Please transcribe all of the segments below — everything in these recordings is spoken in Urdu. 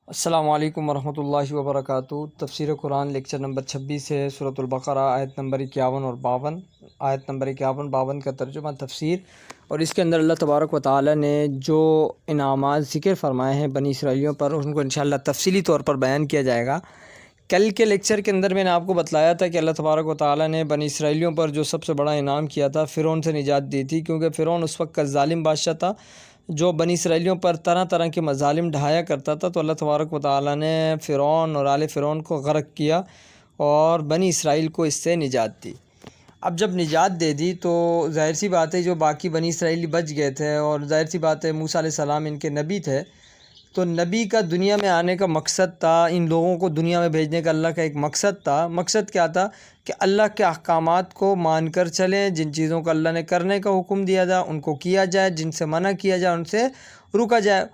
السلام علیکم ورحمۃ اللہ وبرکاتہ۔ تفسیر قرآن لیکچر نمبر 26 ہے، سورۃ البقرہ آیت نمبر 51 اور 52۔ آیت نمبر 51-52 کا ترجمہ تفسیر، اور اس کے اندر اللہ تبارک و تعالی نے جو انعامات ذکر فرمائے ہیں بنی اسرائیلیوں پر، ان کو انشاءاللہ تفصیلی طور پر بیان کیا جائے گا۔ کل کے لیکچر کے اندر میں نے آپ کو بتلایا تھا کہ اللہ تبارک و تعالی نے بنی اسرائیلیوں پر جو سب سے بڑا انعام کیا تھا، فرعون سے نجات دی تھی، کیونکہ فرعون اس وقت کا ظالم بادشاہ تھا جو بنی اسرائیلیوں پر طرح طرح کے مظالم ڈھایا کرتا تھا۔ تو اللہ تبارک و تعالی نے فرعون اور آل فرعون کو غرق کیا اور بنی اسرائیل کو اس سے نجات دی۔ اب جب نجات دے دی تو ظاہر سی بات ہے جو باقی بنی اسرائیلی بچ گئے تھے، اور ظاہر سی بات ہے موسیٰ علیہ السلام ان کے نبی تھے، تو نبی کا دنیا میں آنے کا مقصد تھا، ان لوگوں کو دنیا میں بھیجنے کا اللہ کا ایک مقصد تھا۔ مقصد کیا تھا؟ کہ اللہ کے احکامات کو مان کر چلیں، جن چیزوں کو اللہ نے کرنے کا حکم دیا جائے ان کو کیا جائے، جن سے منع کیا جائے ان سے رکا جائے۔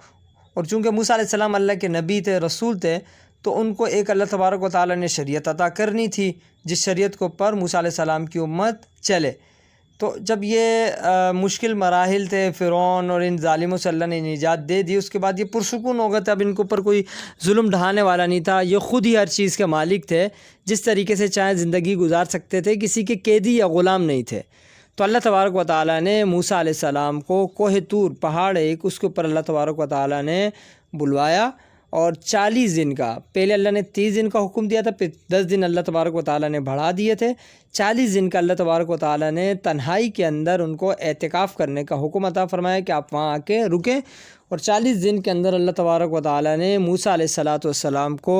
اور چونکہ موسیٰ علیہ السلام اللہ کے نبی تھے، رسول تھے، تو ان کو ایک اللہ تبارک و تعالی نے شریعت عطا کرنی تھی، جس شریعت کے اوپر موسیٰ علیہ السلام کی امت چلے۔ تو جب یہ مشکل مراحل تھے فرعون اور ان ظالموں سے اللہ نے نجات دے دی، اس کے بعد یہ پرسکون ہو گئے تھے۔ اب ان کے اوپر کوئی ظلم ڈھانے والا نہیں تھا، یہ خود ہی ہر چیز کے مالک تھے، جس طریقے سے چاہے زندگی گزار سکتے تھے، کسی کے قیدی یا غلام نہیں تھے۔ تو اللہ تبارک و تعالی نے موسیٰ علیہ السلام کو کوہ طور پہاڑ ایک، اس کے اوپر اللہ تبارک و تعالی نے بلوایا، اور 40 دن کا، پہلے اللہ نے 30 دن کا حکم دیا تھا، پھر 10 دن اللہ تبارک و تعالی نے بڑھا دیے تھے۔ 40 دن کا اللہ تبارک و تعالی نے تنہائی کے اندر ان کو اعتکاف کرنے کا حکم عطا فرمایا کہ آپ وہاں آ کے رکیں، اور 40 دن کے اندر اللہ تبارک و تعالی نے موسیٰ علیہ السلام کو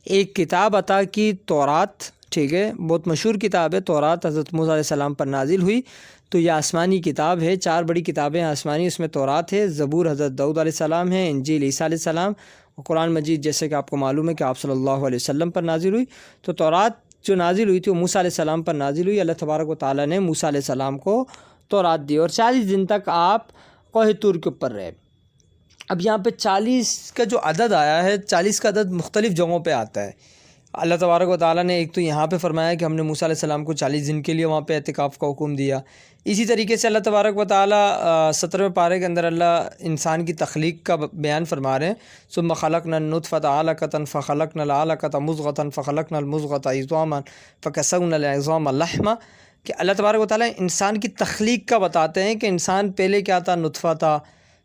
ایک کتاب عطا کی، تورات، ٹھیک ہے، بہت مشہور کتاب ہے تورات، حضرت موسیٰ علیہ السلام پر نازل ہوئی۔ تو یہ آسمانی کتاب ہے، 4 بڑی کتابیں آسمانی، اس میں تورات ہے، زبور حضرت داؤد علیہ السلام ہے، انجیل عیسیٰ علیہ السلام، اور قرآن مجید جیسے کہ آپ کو معلوم ہے کہ آپ صلی اللہ علیہ وسلم پر نازل ہوئی۔ تو تورات جو نازل ہوئی تھی وہ موسیٰ علیہ السلام پر نازل ہوئی۔ اللہ تبارک و تعالی نے موسیٰ علیہ السلام کو تورات دی، اور 40 دن تک آپ کوہ طور کے اوپر رہے۔ اب یہاں پہ 40 کا جو عدد آیا ہے، 40 کا عدد مختلف جگہوں پہ آتا ہے۔ اللہ تبارک و تعالی نے ایک تو یہاں پہ فرمایا کہ ہم نے موسیٰ علیہ السلام کو 40 دن کے لیے وہاں پہ اعتکاف کا حکم دیا۔ اسی طریقے سے اللہ تبارک و تعالی 17ویں پارے کے اندر اللہ انسان کی تخلیق کا بیان فرما رہے ہیں، ثم خلقنا النطفة علقة فخلقنا العلقة مضغة فخلقنا المضغة عظاما فكسونا العظام لحما، کہ اللہ تبارک و تعالی انسان کی تخلیق کا بتاتے ہیں کہ انسان پہلے کیا تھا، نطفہ تھا،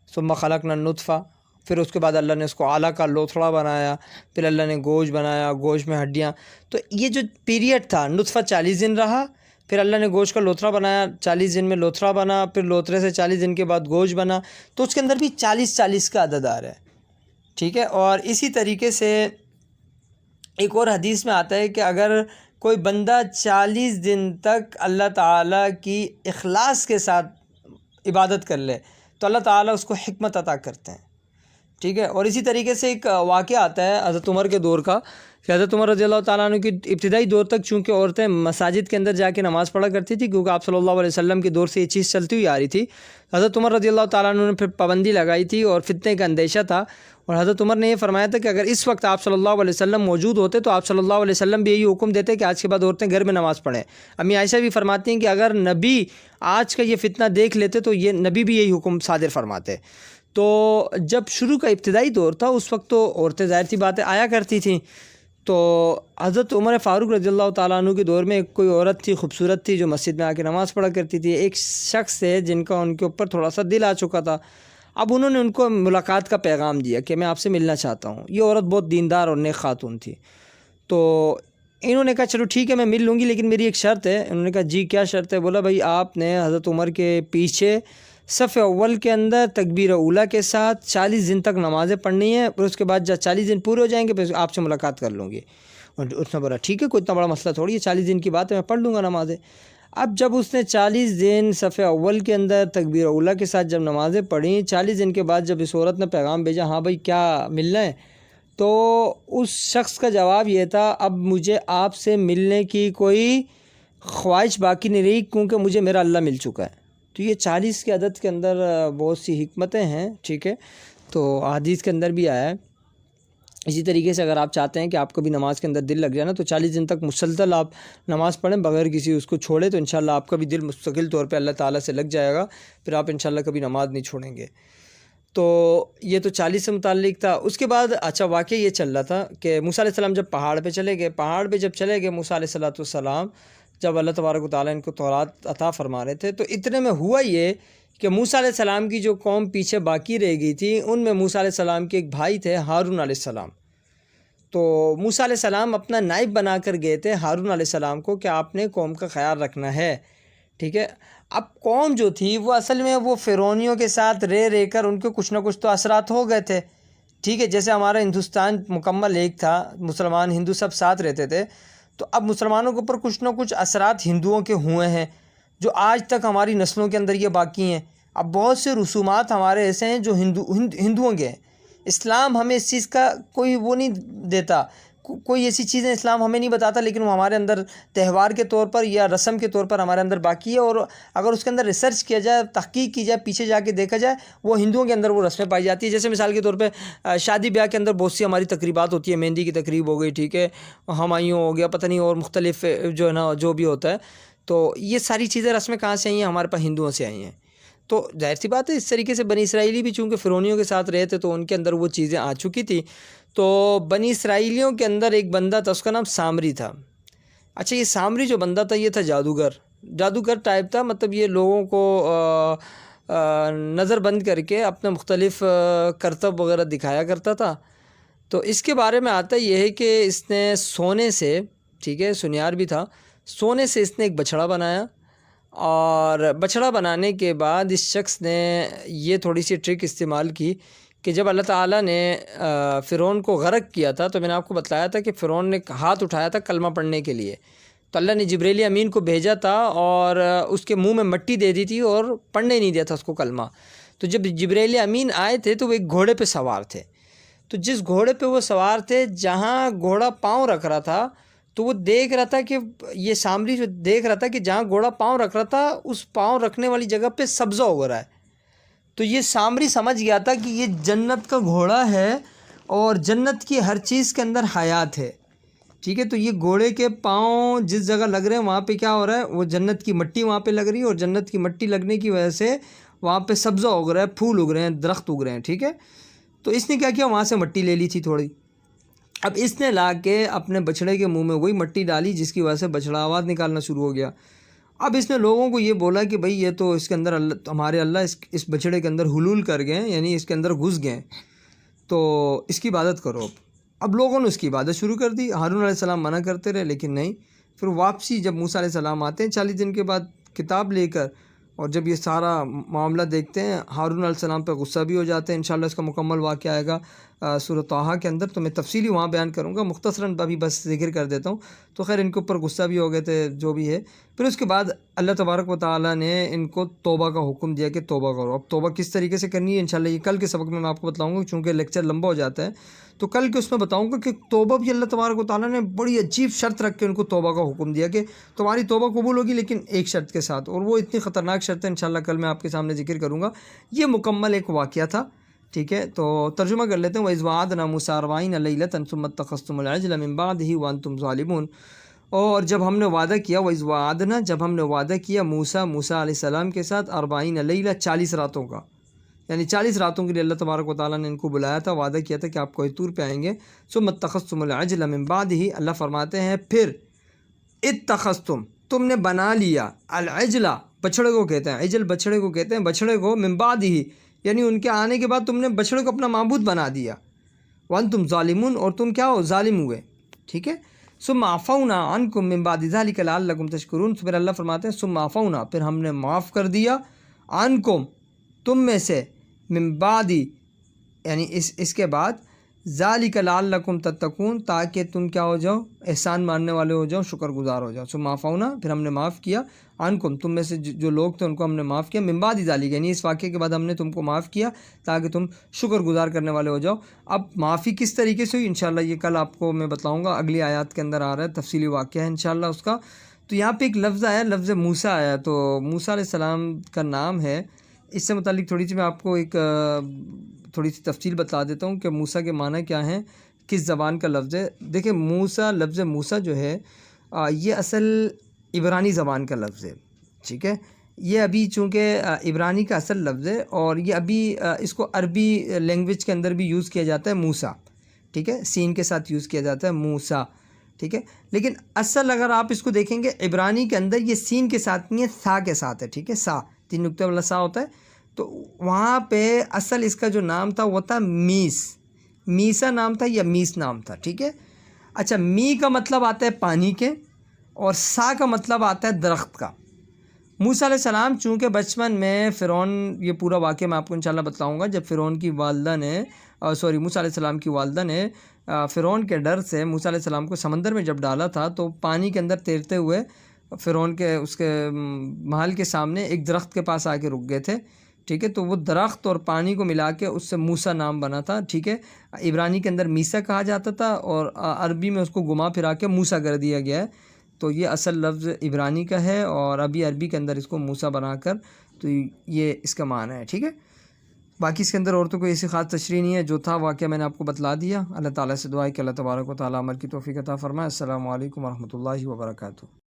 ثم خلقنا النطفة، پھر اس کے بعد اللہ نے اس کو علقہ لوتھڑا بنایا، پھر اللہ نے گوشت بنایا، گوشت میں ہڈیاں۔ تو یہ جو پیریڈ تھا، نطفہ 40 دن رہا، پھر اللہ نے گوشت کا لوتھڑا بنایا، 40 دن میں لوتھڑا بنا، پھر لوتھڑے سے 40 دن کے بعد گوشت بنا، تو اس کے اندر بھی 40 کا عدد آ رہا ہے، ٹھیک ہے۔ اور اسی طریقے سے ایک اور حدیث میں آتا ہے کہ اگر کوئی بندہ 40 دن تک اللہ تعالیٰ کی اخلاص کے ساتھ عبادت کر لے تو اللہ تعالیٰ اس کو حکمت عطا کرتے ہیں، ٹھیک ہے۔ اور اسی طریقے سے ایک واقعہ آتا ہے حضرت عمر کے دور کا، کہ حضرت عمر رضی اللہ تعالیٰ عنہ کی ابتدائی دور تک چونکہ عورتیں مساجد کے اندر جا کے نماز پڑھا کرتی تھی، کیونکہ آپ صلی اللہ علیہ وسلم کے دور سے یہ چیز چلتی ہوئی آ رہی تھی، حضرت عمر رضی اللہ تعالیٰ عنہ نے پھر پابندی لگائی تھی، اور فتنے کا اندیشہ تھا، اور حضرت عمر نے یہ فرمایا تھا کہ اگر اس وقت آپ صلی اللہ علیہ وسلم موجود ہوتے تو آپ صلی اللہ علیہ وسلم بھی یہی حکم دیتے کہ آج کے بعد عورتیں گھر میں نماز پڑھیں۔ امی عائشہ بھی فرماتی ہیں کہ اگر نبی آج کا یہ فتنہ دیکھ لیتے تو یہ نبی بھی یہی حکم صادر فرماتے۔ تو جب شروع کا ابتدائی دور تھا اس وقت تو عورتیں ظاہر سی باتیں آیا کرتی تھیں، تو حضرت عمر فاروق رضی اللہ تعالیٰ عنہ کے دور میں ایک کوئی عورت تھی، خوبصورت تھی، جو مسجد میں آ کے نماز پڑھا کرتی تھی۔ ایک شخص ہے جن کا ان کے اوپر تھوڑا سا دل آ چکا تھا، اب انہوں نے ان کو ملاقات کا پیغام دیا کہ میں آپ سے ملنا چاہتا ہوں۔ یہ عورت بہت دیندار اور نیک خاتون تھی، تو انہوں نے کہا چلو ٹھیک ہے میں مل لوں گی، لیکن میری ایک شرط ہے۔ انہوں نے کہا جی کیا شرط ہے؟ بولا بھائی آپ نے حضرت عمر کے پیچھے صف اول کے اندر تکبیر اولیٰ کے ساتھ 40 دن تک نمازیں پڑھنی ہیں، پھر اس کے بعد جب 40 دن پورے ہو جائیں گے پھر آپ سے ملاقات کر لوں گی۔ اور اس نے بولا ٹھیک ہے، کوئی اتنا بڑا مسئلہ تھوڑی ہے، 40 دن کی بات ہے، میں پڑھ لوں گا نمازیں۔ اب جب اس نے 40 دن صف اول کے اندر تکبیر اولیٰ کے ساتھ جب نمازیں پڑھیں، 40 دن کے بعد جب اس عورت نے پیغام بھیجا ہاں بھائی کیا ملنا ہے، تو اس شخص کا جواب یہ تھا اب مجھے آپ سے ملنے کی کوئی خواہش باقی نہیں رہی، کیونکہ مجھے میرا اللہ مل چکا ہے۔ تو یہ 40 کے عدد کے اندر بہت سی حکمتیں ہیں، ٹھیک ہے، تو حدیث کے اندر بھی آیا ہے۔ اسی طریقے سے اگر آپ چاہتے ہیں کہ آپ کو بھی نماز کے اندر دل لگ جائے نا، تو 40 دن تک مسلسل آپ نماز پڑھیں بغیر کسی اس کو چھوڑے، تو انشاءاللہ آپ کا بھی دل مستقل طور پہ اللہ تعالیٰ سے لگ جائے گا، پھر آپ انشاءاللہ کبھی نماز نہیں چھوڑیں گے۔ تو یہ تو 40 سے متعلق تھا۔ اس کے بعد اچھا واقعہ یہ چل رہا تھا کہ موسیٰ علیہ السلام جب پہاڑ پہ چلے گئے، پہاڑ پہ جب چلے گئے موسیٰ علیہ السلام، جب اللہ تبارک و تعالیٰ ان کو تورات عطا فرما رہے تھے، تو اتنے میں ہوا یہ کہ موسیٰ علیہ السلام کی جو قوم پیچھے باقی رہ گئی تھی، ان میں موسیٰ علیہ السلام کے ایک بھائی تھے ہارون علیہ السلام۔ تو موسیٰ علیہ السلام اپنا نائب بنا کر گئے تھے ہارون علیہ السلام کو کہ آپ نے قوم کا خیال رکھنا ہے، ٹھیک ہے۔ اب قوم جو تھی وہ اصل میں وہ فرعونیوں کے ساتھ رہ کر ان کے کچھ نہ کچھ تو اثرات ہو گئے تھے، ٹھیک ہے۔ جیسے ہمارا ہندوستان مکمل ایک تھا، مسلمان ہندو سب ساتھ رہتے تھے، تو اب مسلمانوں کے اوپر کچھ نہ کچھ اثرات ہندوؤں کے ہوئے ہیں جو آج تک ہماری نسلوں کے اندر یہ باقی ہیں۔ اب بہت سے رسومات ہمارے ایسے ہیں جو ہندوؤں کے ہیں۔ اسلام ہمیں اس چیز کا کوئی وہ نہیں دیتا، کوئی ایسی چیزیں اسلام ہمیں نہیں بتاتا، لیکن وہ ہمارے اندر تہوار کے طور پر یا رسم کے طور پر ہمارے اندر باقی ہے، اور اگر اس کے اندر ریسرچ کیا جائے، تحقیق کی جائے، پیچھے جا کے دیکھا جائے، وہ ہندوؤں کے اندر وہ رسمیں پائی جاتی ہیں۔ جیسے مثال کے طور پہ شادی بیاہ کے اندر بہت سی ہماری تقریبات ہوتی ہیں، مہندی کی تقریب ہو گئی، ٹھیک ہے، ہمایوں ہو گیا، پتہ نہیں اور مختلف جو ہے نا جو بھی ہوتا ہے، تو یہ ساری چیزیں رسمیں کہاں سے آئی ہیں؟ ہمارے پاس ہندوؤں سے آئی ہیں۔ تو ظاہر سی بات ہے اس طریقے سے بنی اسرائیلی بھی چونکہ فرعونیوں کے ساتھ رہے تھے تو ان کے اندر وہ چیزیں آ چکی تھی۔ تو بنی اسرائیلیوں کے اندر ایک بندہ تھا، اس کا نام سامری تھا۔ اچھا یہ سامری جو بندہ تھا یہ تھا جادوگر ٹائپ تھا، مطلب یہ لوگوں کو نظر بند کر کے اپنے مختلف کرتب وغیرہ دکھایا کرتا تھا۔ تو اس کے بارے میں آتا یہ ہے کہ اس نے سونے سے، ٹھیک ہے، سنیار بھی تھا، سونے سے اس نے ایک بچھڑا بنایا، اور بچھڑا بنانے کے بعد اس شخص نے یہ تھوڑی سی ٹرک استعمال کی کہ جب اللہ تعالیٰ نے فرعون کو غرق کیا تھا، تو میں نے آپ کو بتلایا تھا کہ فرعون نے ہاتھ اٹھایا تھا کلمہ پڑھنے کے لیے، تو اللہ نے جبریل امین کو بھیجا تھا اور اس کے منہ میں مٹی دے دی تھی اور پڑھنے نہیں دیا تھا اس کو کلمہ۔ تو جب جبریل امین آئے تھے تو وہ ایک گھوڑے پہ سوار تھے، تو جس گھوڑے پہ وہ سوار تھے جہاں گھوڑا پاؤں رکھ رہا تھا، تو وہ دیکھ رہا تھا کہ یہ سامری جو دیکھ رہا تھا کہ جہاں گھوڑا پاؤں رکھ رہا تھا اس پاؤں رکھنے والی جگہ پہ سبزہ ہو رہا ہے۔ تو یہ سامری سمجھ گیا تھا کہ یہ جنت کا گھوڑا ہے اور جنت کی ہر چیز کے اندر حیات ہے، ٹھیک ہے۔ تو یہ گھوڑے کے پاؤں جس جگہ لگ رہے ہیں وہاں پہ کیا ہو رہا ہے؟ وہ جنت کی مٹی وہاں پہ لگ رہی ہے، اور جنت کی مٹی لگنے کی وجہ سے وہاں پہ سبزہ اگ رہا ہے، پھول اگ رہے ہیں، درخت اگ رہے ہیں، ٹھیک ہے۔ تو اس نے کیا کیا؟ وہاں سے مٹی لے لی تھی تھوڑی، اب اس نے لا کے اپنے بچھڑے کے منہ میں وہی مٹی ڈالی جس کی وجہ سے بچھڑا آواز نکالنا شروع ہو گیا۔ اب اس نے لوگوں کو یہ بولا کہ بھئی یہ تو اس کے اندر ہمارے اللہ اس بچھڑے کے اندر حلول کر گئے ہیں، یعنی اس کے اندر گھس گئے، تو اس کی عبادت کرو۔ اب لوگوں نے اس کی عبادت شروع کر دی، ہارون علیہ السلام منع کرتے رہے لیکن نہیں۔ پھر واپسی جب موسیٰ علیہ السلام آتے ہیں 40 دن کے بعد کتاب لے کر، اور جب یہ سارا معاملہ دیکھتے ہیں ہارون علیہ السلام پہ غصہ بھی ہو جاتے ہیں۔ انشاءاللہ اس کا مکمل واقعہ آئے گا سورۃ طٰہٰ کے اندر، تو میں تفصیلی وہاں بیان کروں گا، مختصراً ابھی بس ذکر کر دیتا ہوں۔ تو خیر ان کے اوپر غصہ بھی ہو گئے تھے جو بھی ہے۔ پھر اس کے بعد اللہ تبارک و تعالیٰ نے ان کو توبہ کا حکم دیا کہ توبہ کرو۔ اب توبہ کس طریقے سے کرنی ہے انشاءاللہ یہ کل کے سبق میں آپ کو بتلاؤں گا، چونکہ لیکچر لمبا ہو جاتا ہے تو کل کے اس میں بتاؤں گا کہ توبہ بھی اللہ تبارک و تعالیٰ نے بڑی عجیب شرط رکھ کے ان کو توبہ کا حکم دیا کہ تمہاری توبہ قبول ہوگی لیکن ایک شرط کے ساتھ، اور وہ اتنی خطرناک شرط ہے انشاءاللہ کل میں آپ کے سامنے ذکر کروں گا۔ یہ مکمل ایک واقعہ تھا، ٹھیک ہے۔ تو ترجمہ کر لیتے ہیں۔ وَإِذْ وَعَدْنَا مُوسَىٰ 40 لَيْلَةً ثُمَّ اتَّخَذْتُمُ الْعِجْلَ مِن بَعْدِهِ وَأَنْتُمْ ظَالِمُونَ، اور جب ہم نے وعدہ کیا، وَإِذْ وَعَدْنَا جب ہم نے وعدہ کیا موسیٰ علیہ السلام کے ساتھ 40 لیلہ 40 راتوں کا، یعنی 40 راتوں کے لیے اللہ تبارک و تعالیٰ نے ان کو بلایا تھا، وعدہ کیا تھا کہ آپ کوہ طور پہ آئیں گے۔ ثُمَّ اتَّخَذْتُمُ الْعِجْلَ مِن بَعْدِهِ، اللہ فرماتے ہیں پھر اتخذتم تم نے بنا لیا، العجلہ بچڑے کو کہتے ہیں، عجل بچڑے کو کہتے ہیں، بچڑے کو من بعدہ یعنی ان کے آنے کے بعد تم نے بچڑے کو اپنا معبود بنا دیا، وانتم ظالمون اور تم کیا ہو؟ ظالم ہوئے، ٹھیک ہے۔ ثم عفونا عنکم من بعد ذلک لعلکم تشکرون، پھر اللہ فرماتے ہیں ثم عفونا پھر ہم نے معاف کر دیا، عنکم تم میں سے، من بعد یعنی اس کے بعد، ذالک لعلکم تتقون تاکہ تم کیا ہو جاؤ؟ احسان ماننے والے ہو جاؤ، شکر گزار ہو جاؤ۔ ثم عفونا پھر ہم نے معاف کیا، عنکم تم میں سے جو لوگ تھے ان کو ہم نے معاف کیا، من بعد ذالک یعنی اس واقعے کے بعد ہم نے تم کو معاف کیا تاکہ تم شکر گزار کرنے والے ہو جاؤ۔ اب معافی کس طریقے سے ہوئی انشاءاللہ یہ کل آپ کو میں بتلاؤں گا، اگلی آیات کے اندر آ رہا ہے، تفصیلی واقعہ ہے انشاءاللہ اس کا۔ تو یہاں پہ ایک لفظ آیا، لفظ موسیٰ آیا، تو موسیٰ علیہ السلام کا نام ہے، اس سے متعلق تھوڑی سی میں آپ کو ایک تھوڑی سی تفصیل بتا دیتا ہوں کہ موسیٰ کے معنی کیا ہیں، کس زبان کا لفظ ہے۔ دیکھیں موسیٰ، لفظ موسیٰ جو ہے یہ اصل عبرانی زبان کا لفظ ہے، ٹھیک ہے۔ یہ ابھی چونکہ عبرانی کا اصل لفظ ہے، اور یہ ابھی اس کو عربی لینگویج کے اندر بھی یوز کیا جاتا ہے موسیٰ، ٹھیک ہے، سین کے ساتھ یوز کیا جاتا ہے موسیٰ، ٹھیک ہے، لیکن اصل اگر آپ اس کو دیکھیں گے عبرانی کے اندر یہ سین کے ساتھ نہیں ہے، سا کے ساتھ ہے، ٹھیک ہے، سا 3 نقطے والا سا ہوتا ہے، تو وہاں پہ اصل اس کا جو نام تھا وہ تھا میس، میسا نام تھا یا میس نام تھا، ٹھیک ہے۔ اچھا، می کا مطلب آتا ہے پانی کے، اور سا کا مطلب آتا ہے درخت کا۔ موسیٰ علیہ السلام چونکہ بچپن میں فرعون، یہ پورا واقعہ میں آپ کو انشاءاللہ بتلاؤں گا، جب فرعون کی والدہ نے موسیٰ علیہ السلام کی والدہ نے فرعون کے ڈر سے موسیٰ علیہ السلام کو سمندر میں جب ڈالا تھا، تو پانی کے اندر تیرتے ہوئے فرعون کے اس کے محل کے سامنے ایک درخت کے پاس آ کے رک گئے تھے، ٹھیک ہے، تو وہ درخت اور پانی کو ملا کے اس سے موسیٰ نام بنا تھا، ٹھیک ہے۔ عبرانی کے اندر میسا کہا جاتا تھا، اور عربی میں اس کو گھما پھرا کے موسیٰ کر دیا گیا ہے، تو یہ اصل لفظ عبرانی کا ہے، اور ابھی عربی کے اندر اس کو موسیٰ بنا کر، تو یہ اس کا معنی ہے، ٹھیک ہے۔ باقی اس کے اندر اور تو کوئی ایسی خاص تشریح نہیں ہے، جو تھا واقعہ میں نے آپ کو بتلا دیا۔ اللہ تعالیٰ سے دعا ہے کہ اللہ تبارک و تعالیٰ عمل کی توفیق عطا فرمائے۔ السلام علیکم ورحمۃ اللہ وبرکاتہ۔